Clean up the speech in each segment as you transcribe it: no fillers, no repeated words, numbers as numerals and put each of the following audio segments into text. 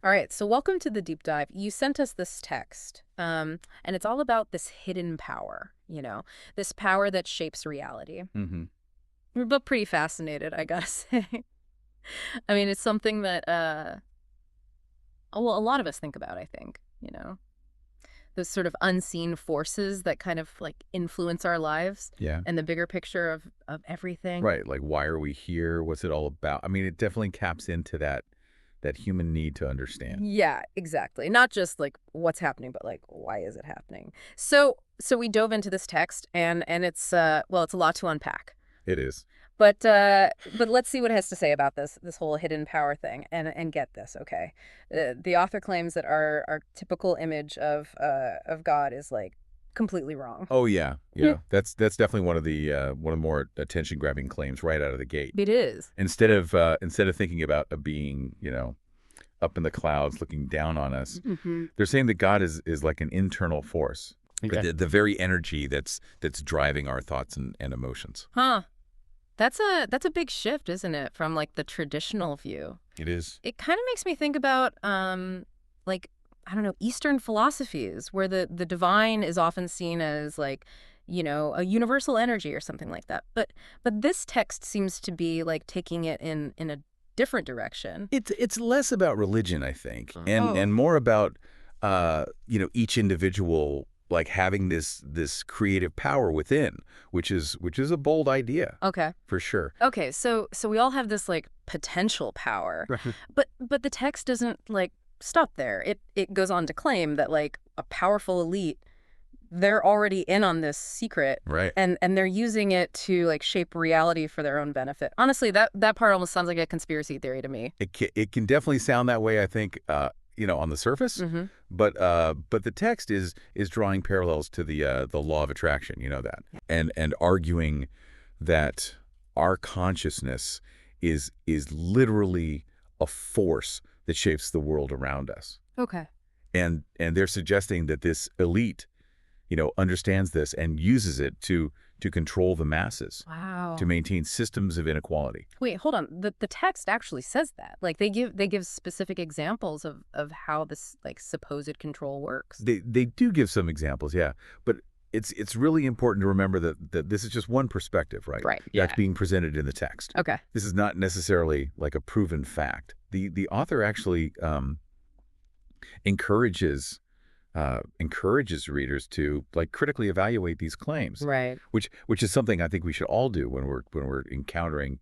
All right, so welcome to the deep dive. You sent us this text, and it's all about this hidden power, this power that shapes reality. Hmm. We're both pretty fascinated, I gotta say. I mean, it's something that, well, a lot of us think about, I think, those sort of unseen forces that kind of like influence our lives Yeah. and the bigger picture of everything. Right. Like, why are we here? What's it all about? I mean, it definitely caps into that human need to understand. Yeah, exactly. Not just like what's happening, but like why is it happening? So we dove into this text and it's well, it's a lot to unpack. It is. But let's see what it has to say about this whole hidden power thing and get this, okay? The author claims that our typical image of God is like completely wrong. Oh yeah, Hmm. yeah. That's definitely one of the more attention grabbing claims right out of the gate. It is. Instead of thinking about a being, up in the clouds looking down on us, Hmm. they're saying that God is like an internal force, Okay. the very energy that's driving our thoughts and emotions. Huh. That's a big shift, isn't it, from like the traditional view? It is. It kind of makes me think about like I don't know, Eastern philosophies where the divine is often seen as like, a universal energy or something like that. But this text seems to be like taking it in a different direction. It's less about religion, I think, and Oh, and more about each individual like having this creative power within, which is a bold idea okay. for sure. Okay, so we all have this like potential power. Right. But the text doesn't like stop there. It goes on to claim that like a powerful elite, they're already in on this secret Right. and they're using it to like shape reality for their own benefit. Honestly, that part almost sounds like a conspiracy theory to me. It can definitely sound that way, I think, on the surface, Hmm. but the text is drawing parallels to the law of attraction, and arguing that our consciousness is literally a force that shapes the world around us. Okay. And they're suggesting that this elite, understands this and uses it to control the masses, to Wow. maintain systems of inequality. Wait, hold on. The text actually says that. Like they give specific examples of how this like supposed control works. They do give some examples, yeah, but it's really important to remember that this is just one perspective, right? Right. That's Yeah. being presented in the text. Okay. This is not necessarily like a proven fact. The author actually encourages encourages readers to like critically evaluate these claims, Right. which is something I think we should all do when we're encountering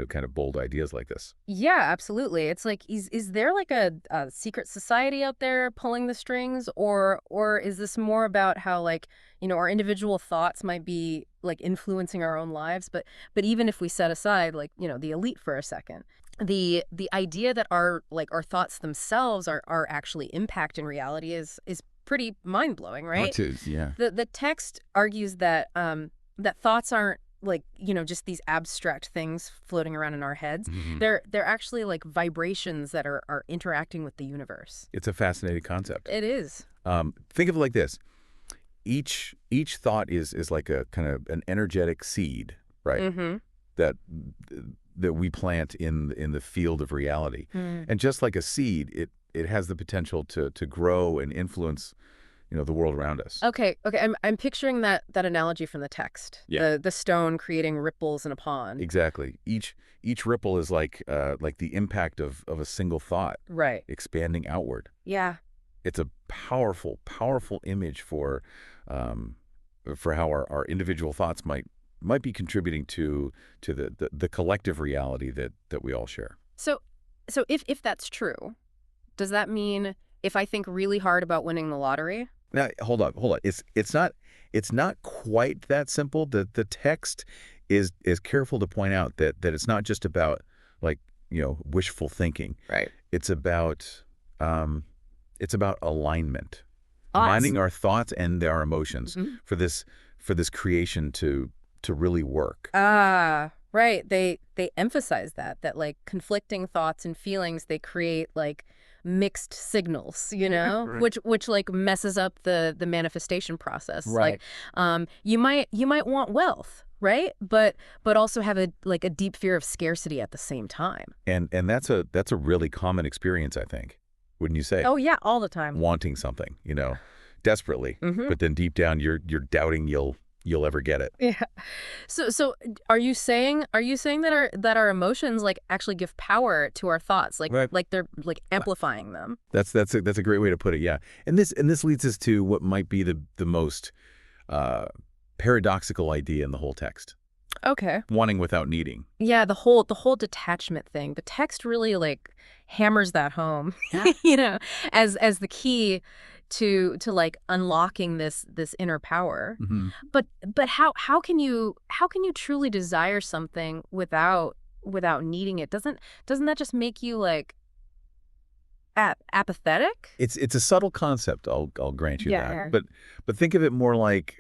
kind of bold ideas like this. Yeah, absolutely. It's like, is there like a secret society out there pulling the strings, or is this more about how like our individual thoughts might be like influencing our own lives? But even if we set aside like the elite for a second, the idea that our thoughts themselves are actually impacting reality is pretty mind blowing, Oh, right? it is, yeah. The text argues that that thoughts aren't like just these abstract things floating around in our heads. Mhm. They're actually like vibrations that are interacting with the universe. It's a fascinating concept. It is. Think of it like this: each thought is like a kind of an energetic seed, right? Mm-hmm. That that we plant in the field of reality, and just like a seed, it has the potential to grow and influence, the world around us. Okay. I'm picturing that analogy from the text. Yeah. The stone creating ripples in a pond. Exactly. Each ripple is like the impact of a single thought Right. expanding outward. Yeah. It's a powerful image for how our individual thoughts might be contributing to the collective reality that we all share. So if that's true, does that mean if I think really hard about winning the lottery? Now, hold on. It's not quite that simple. The text is careful to point out that it's not just about like wishful thinking. Right. It's about um, it's about alignment, Us. aligning our thoughts and our emotions Mhm. for this creation to really work. Ah, right. They emphasize that like conflicting thoughts and feelings they create like mixed signals, Right. which like messes up the manifestation process. Right. Like you might want wealth, right? But also have a deep fear of scarcity at the same time. And that's a really common experience, I think. wouldn't you say? Oh yeah, all the time. Wanting something, desperately, Hmm. but then deep down you're doubting you'll ever get it. Yeah. So are you saying that our emotions like actually give power to our thoughts, Right. like they're like amplifying them? That's a great way to put it. Yeah, and this leads us to what might be the most uh, paradoxical idea in the whole text: Okay. wanting without needing. Yeah, the whole detachment thing. The text really like hammers that home, you know, as the key to like unlocking this inner power. Hmm. But how can you truly desire something without needing it? Doesn't that just make you like apathetic? It's a subtle concept. I'll grant you Yeah, that. yeah. But think of it more like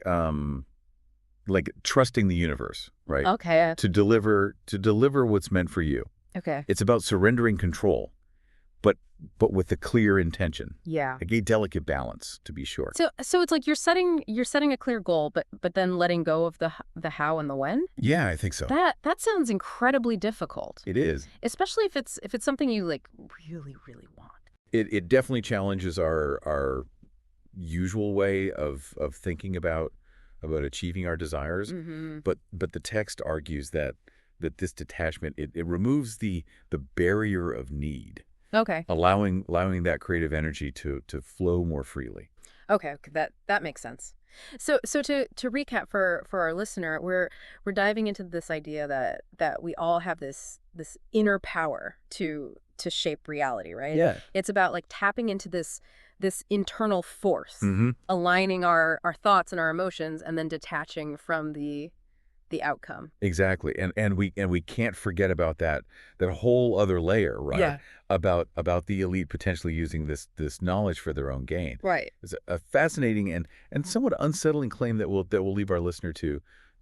trusting the universe, right? Okay. To deliver what's meant for you. Okay. It's about surrendering control, but but with a clear intention, Yeah. like a delicate balance, to be sure. So it's like you're setting a clear goal, but then letting go of the how and the when. Yeah, I think so. That sounds incredibly difficult, It is. especially if it's something you like really really want. It definitely challenges our usual way of thinking about achieving our desires. Hmm. But the text argues that this detachment it removes the barrier of need, Okay. allowing that creative energy to flow more freely. Okay, that makes sense. So to recap for our listener, we're diving into this idea that we all have this inner power to shape reality, right? Yeah. It's about like tapping into this internal force, Hmm. aligning our thoughts and our emotions, and then detaching from the outcome. Exactly. And we can't forget about that whole other layer, right? Yeah. About the elite potentially using this knowledge for their own gain. Right. It's a fascinating and somewhat unsettling claim that will leave our listener to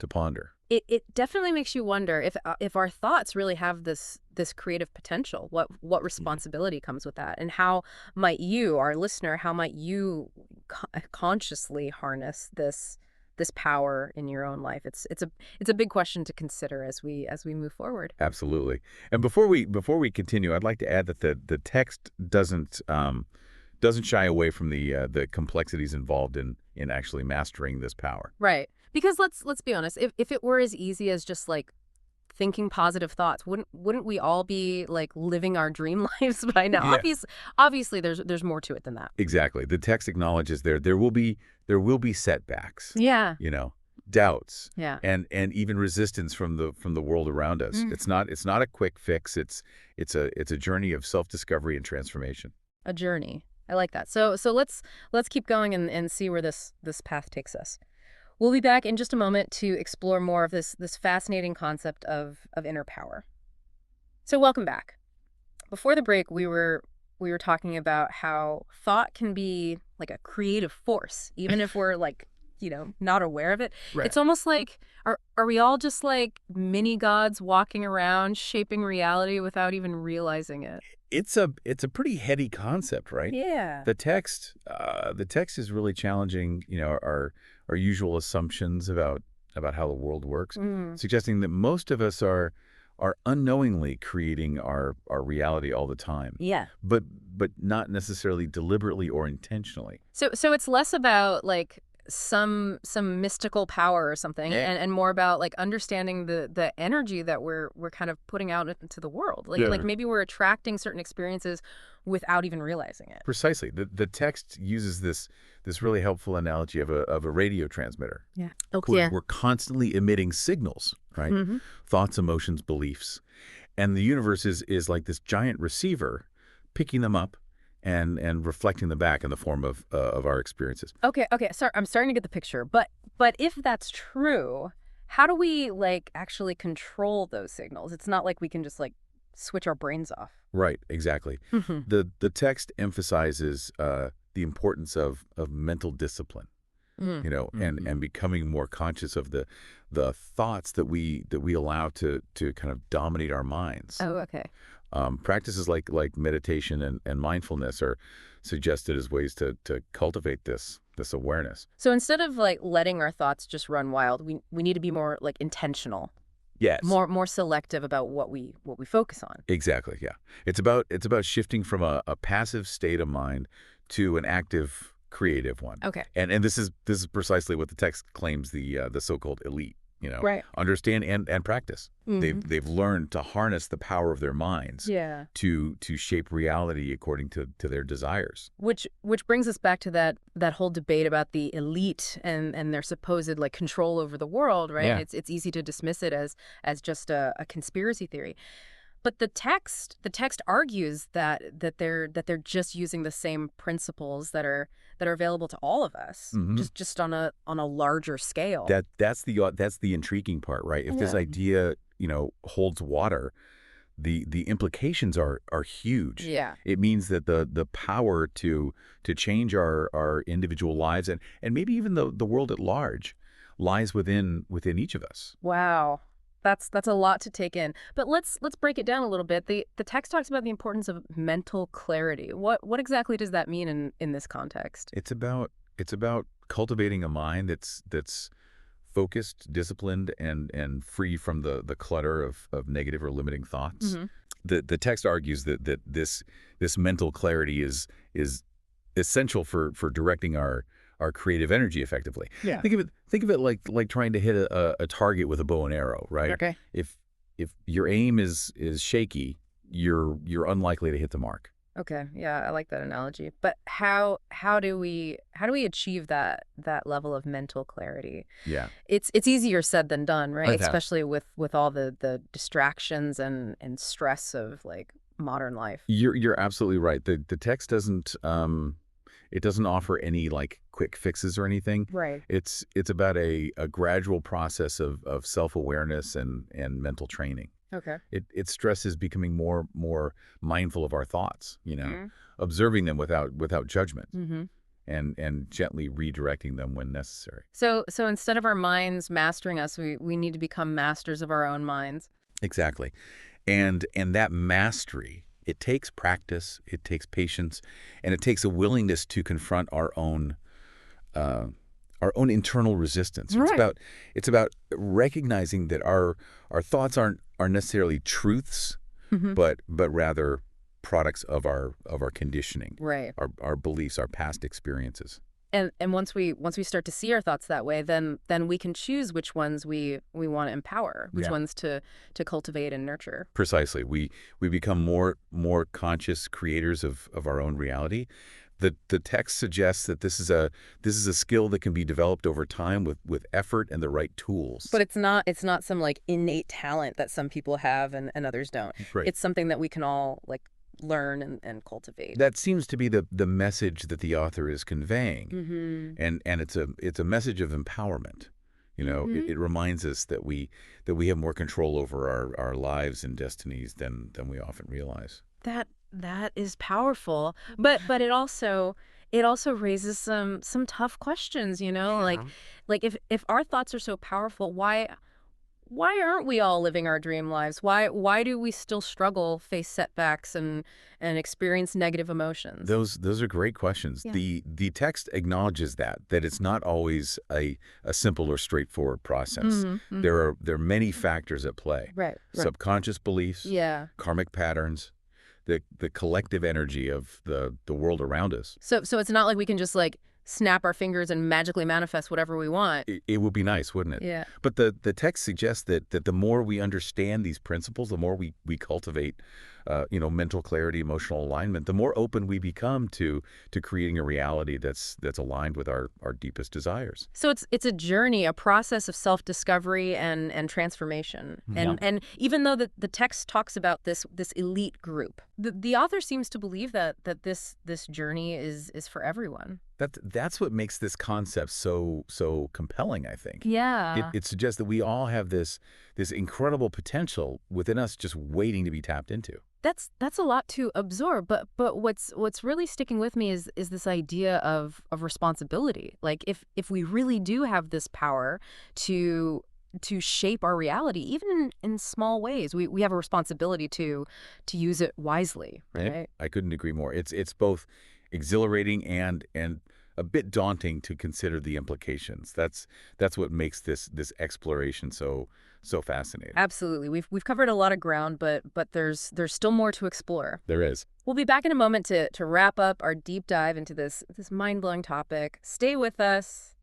ponder. It definitely makes you wonder if our thoughts really have this creative potential. What Mhm. responsibility comes with that, and how might you, our listener, how might you consciously harness this power in your own life? It's a big question to consider as we move forward. Absolutely. And before we continue, I'd like to add that the text doesn't shy away from the complexities involved in actually mastering this power. Right. Because let's be honest, if it were as easy as just like thinking positive thoughts, wouldn't we all be like living our dream lives by now? Yeah. Obviously there's more to it than that. Exactly. The text acknowledges there will be setbacks, Yeah. you know, doubts, Yeah. and even resistance from the world around us. Mm. It's not a quick fix. It's a journey of self-discovery and transformation. A journey. I like that. So let's keep going and see where this path takes us. We'll be back in just a moment to explore more of this fascinating concept of inner power. So welcome back. Before the break, we were talking about how thought can be like a creative force, even if we're like, not aware of it. Right. It's almost like are we all just like mini gods walking around shaping reality without even realizing it? It's a pretty heady concept, right? Yeah. The text is really challenging, our usual assumptions about how the world works, Mm. suggesting that most of us are unknowingly creating our reality all the time, Yeah. but not necessarily deliberately or intentionally. So it's less about like some mystical power or something, Eh, and more about like understanding the energy that we're kind of putting out into the world. Like Yeah. maybe we're attracting certain experiences without even realizing it. Precisely. The text uses this really helpful analogy of a radio transmitter. Yeah. Okay. We're, Yeah. we're constantly emitting signals, right? Hmm. Thoughts, emotions, beliefs. And the universe is like this giant receiver picking them up and reflecting them back in the form of our experiences. Okay. Okay. Sorry, I'm starting to get the picture. But if that's true, how do we like actually control those signals? It's not like we can just like switch our brains off. Right, exactly. Hmm. The text emphasizes the importance of mental discipline, Mm. and becoming more conscious of the thoughts that we allow to kind of dominate our minds. Oh, okay. Practices like meditation and mindfulness are suggested as ways to cultivate this awareness. So instead of like letting our thoughts just run wild, we need to be more like intentional. Yes. More selective about what we focus on. Exactly, yeah. It's about shifting from a passive state of mind to an active, creative one. Okay. And this is precisely what the text claims the so-called elite, Right. understand and practice. Hmm. They've learned to harness the power of their minds Yeah. to shape reality according to their desires. Which brings us back to that whole debate about the elite and their supposed like control over the world, right? Yeah. It's easy to dismiss it as just a conspiracy theory. But the text argues that they're just using the same principles that are available to all of us, Hmm. just on a larger scale. That's the intriguing part, right? If this Yeah. idea, holds water, the implications are huge. Yeah. It means that the power to change our individual lives and maybe even the world at large lies within each of us. Wow. That's a lot to take in. But let's break it down a little bit. The text talks about the importance of mental clarity. What exactly does that mean in this context? It's about cultivating a mind that's focused, disciplined, and free from the clutter of negative or limiting thoughts. Hmm. The text argues that this mental clarity is essential for directing our creative energy effectively. Yeah. Think of it like trying to hit a target with a bow and arrow, right? Okay. If your aim is shaky, you're unlikely to hit the mark. Okay. Yeah, I like that analogy. But how do we achieve that level of mental clarity? Yeah. It's easier said than done, right? Yeah. Especially with all the distractions and stress of like modern life. You're absolutely right. The text doesn't it doesn't offer any like quick fixes or anything. Right. It's about a gradual process of self-awareness and mental training. Okay. It stresses becoming more mindful of our thoughts, Mm-hmm. observing them without judgment Mm-hmm. and gently redirecting them when necessary. So instead of our minds mastering us, we need to become masters of our own minds. Exactly. And that mastery, it takes practice, it takes patience, and it takes a willingness to confront uh, our own internal resistance. Right. It's about recognizing that our thoughts aren't necessarily truths, Hmm. but rather products of our conditioning, Right. our beliefs, our past experiences. And once we start to see our thoughts that way, then we can choose which ones we want to empower, which Yeah. ones to cultivate and nurture. Precisely. We become more conscious creators of our own reality. The text suggests that this is a skill that can be developed over time with effort and the right tools. But it's not some like innate talent that some people have and others don't. Right. It's something that we can all like learn and cultivate. That seems to be the message that the author is conveying. Mm-hmm. And it's a message of empowerment. Mm-hmm. It reminds us that we have more control over our lives and destinies than we often realize. That is powerful, but it also raises some tough questions, like Yeah. if our thoughts are so powerful, why aren't we all living our dream lives? Why do we still struggle, face setbacks, and experience negative emotions? Those are great questions. Yeah. The text acknowledges that it's not always a simple or straightforward process. Mm-hmm. There are many factors at play. Right. Subconscious beliefs, Yeah. karmic patterns, the collective energy of the world around us. So it's not like we can just like snap our fingers and magically manifest whatever we want. It would be nice, wouldn't it? Yeah. But the text suggests that the more we understand these principles, the more we cultivate, mental clarity, emotional alignment, the more open we become to creating a reality that's aligned with our deepest desires. So it's a journey, a process of self-discovery and transformation. Yeah. And even though the text talks about this elite group, the author seems to believe that this journey is for everyone. That's what makes this concept so compelling, I think. Yeah. It suggests that we all have this incredible potential within us just waiting to be tapped into. That's a lot to absorb, but what's really sticking with me is this idea of responsibility. Like if we really do have this power to shape our reality, even in small ways, we have a responsibility to use it wisely, Yeah, right? I couldn't agree more. It's both exhilarating and a bit daunting to consider the implications. That's what makes this exploration so fascinating. Absolutely. We've covered a lot of ground, but there's still more to explore. There is. We'll be back in a moment to wrap up our deep dive into this mind-blowing topic. Stay with us.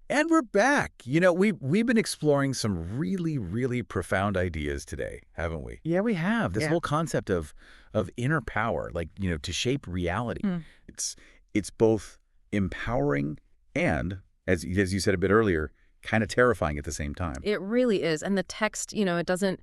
And we're back. We've been exploring some really, really profound ideas today, haven't we? Yeah, we have. This Yeah. whole concept of inner power, like, to shape reality. Mm. It's it's both empowering and, as you said a bit earlier, kind of terrifying at the same time. It really is. And the text, it doesn't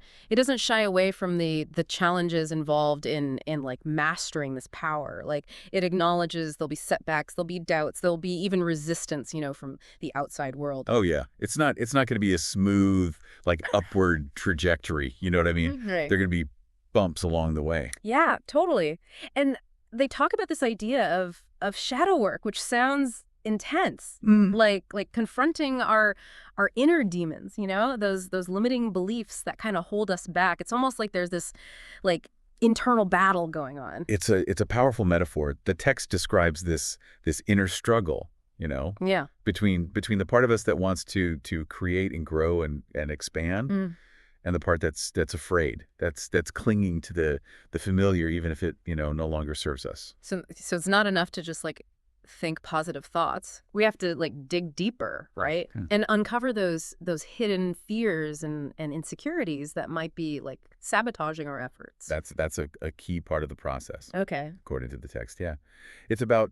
shy away from the challenges involved in like mastering this power. Like it acknowledges there'll be setbacks, there'll be doubts, there'll be even resistance, from the outside world. Oh yeah, it's not going to be a smooth, like, upward trajectory. You know what I mean? Right. There are going to be bumps along the way. Yeah, totally. And they talk about this idea of shadow work, which sounds intense. Like confronting our inner demons, those limiting beliefs that kind of hold us back. It's almost like there's this like internal battle going on. It's a powerful metaphor. The text describes this inner struggle, Yeah. between the part of us that wants to create and grow and expand, Mm. and the part that's afraid, that's clinging to the familiar, even if it no longer serves us. So it's not enough to just like think positive thoughts. We have to like dig deeper, right? Yeah. And uncover those hidden fears and insecurities that might be like sabotaging our efforts. That's a key part of the process, Okay. according to the text. Yeah, it's about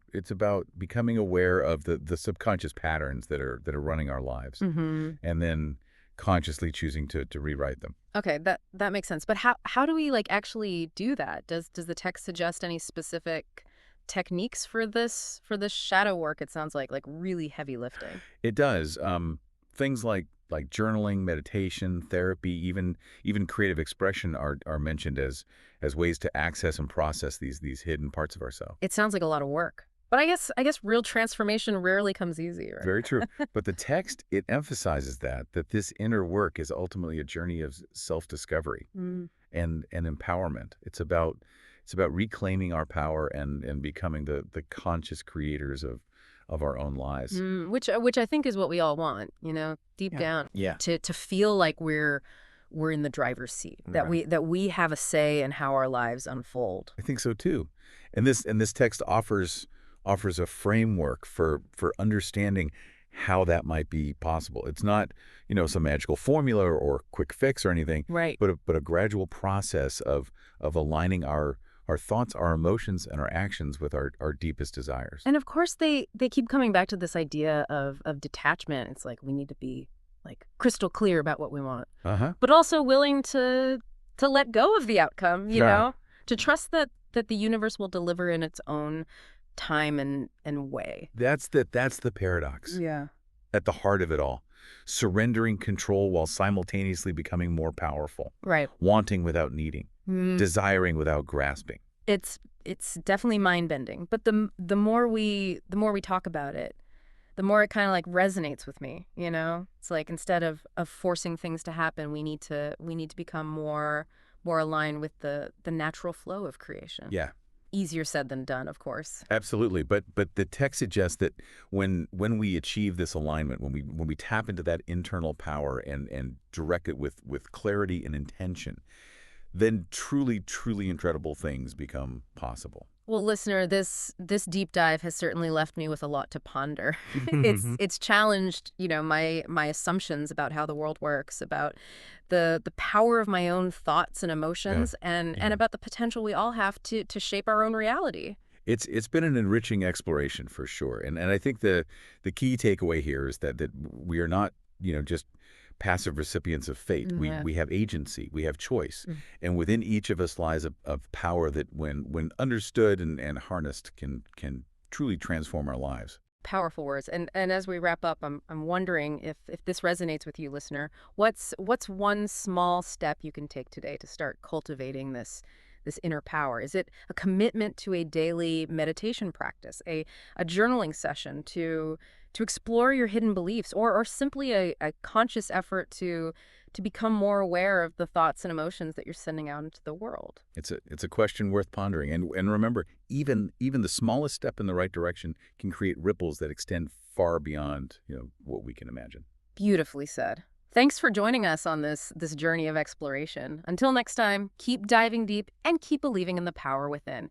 becoming aware of the subconscious patterns that are running our lives, Mm-hmm. and then consciously choosing to rewrite them. Okay, that makes sense. But how do we like actually do that? Does the text suggest any specific techniques for this shadow work? It sounds like really heavy lifting. It does. Things like journaling, meditation, therapy, even creative expression are mentioned as ways to access and process these hidden parts of ourselves. It sounds like a lot of work. But I guess real transformation rarely comes easy, right? Very true. But the text, it emphasizes that this inner work is ultimately a journey of self-discovery Mm. and empowerment. It's about reclaiming our power and becoming the conscious creators of our own lives. Which I think is what we all want, deep Yeah. down, Yeah. to feel like we're in the driver's seat, that Right. we have a say in how our lives unfold. I think so too. And this text offers a framework for understanding how that might be possible. It's not, some magical formula or quick fix or anything, Right. but a gradual process of aligning our thoughts, our emotions, and our actions with our deepest desires. And of course they keep coming back to this idea of detachment. It's like we need to be like crystal clear about what we want, Uh-huh. but also willing to let go of the outcome, Yeah. to trust that the universe will deliver in its own time and way. That's the paradox Yeah. at the heart of it all. Surrendering control while simultaneously becoming more powerful. Right. Wanting without needing. Desiring without grasping. It's definitely mind-bending, but the more we talk about it, the more it kind of like resonates with me, It's like instead of forcing things to happen, we need to become more aligned with the natural flow of creation. Yeah. Easier said than done, of course. Absolutely, but the text suggests that when we achieve this alignment, when we tap into that internal power and direct it with clarity and intention, then truly, truly incredible things become possible. Well, listener, this deep dive has certainly left me with a lot to ponder. It's challenged, my assumptions about how the world works, about the power of my own thoughts and emotions, and about the potential we all have to shape our own reality. It's been an enriching exploration for sure, and I think the key takeaway here is that we are not just passive recipients of fate. Yeah. We have agency, we have choice, Mm. and within each of us lies a power that when understood and harnessed can truly transform our lives. Powerful words. And as we wrap up, I'm wondering if this resonates with you, listener. What's one small step you can take today to start cultivating this inner power? Is it a commitment to a daily meditation practice, a journaling session to explore your hidden beliefs, or simply a conscious effort to to become more aware of the thoughts and emotions that you're sending out into the world? It's a question worth pondering. And remember, even the smallest step in the right direction can create ripples that extend far beyond, what we can imagine. Beautifully said. Thanks for joining us on this journey of exploration. Until next time, keep diving deep and keep believing in the power within.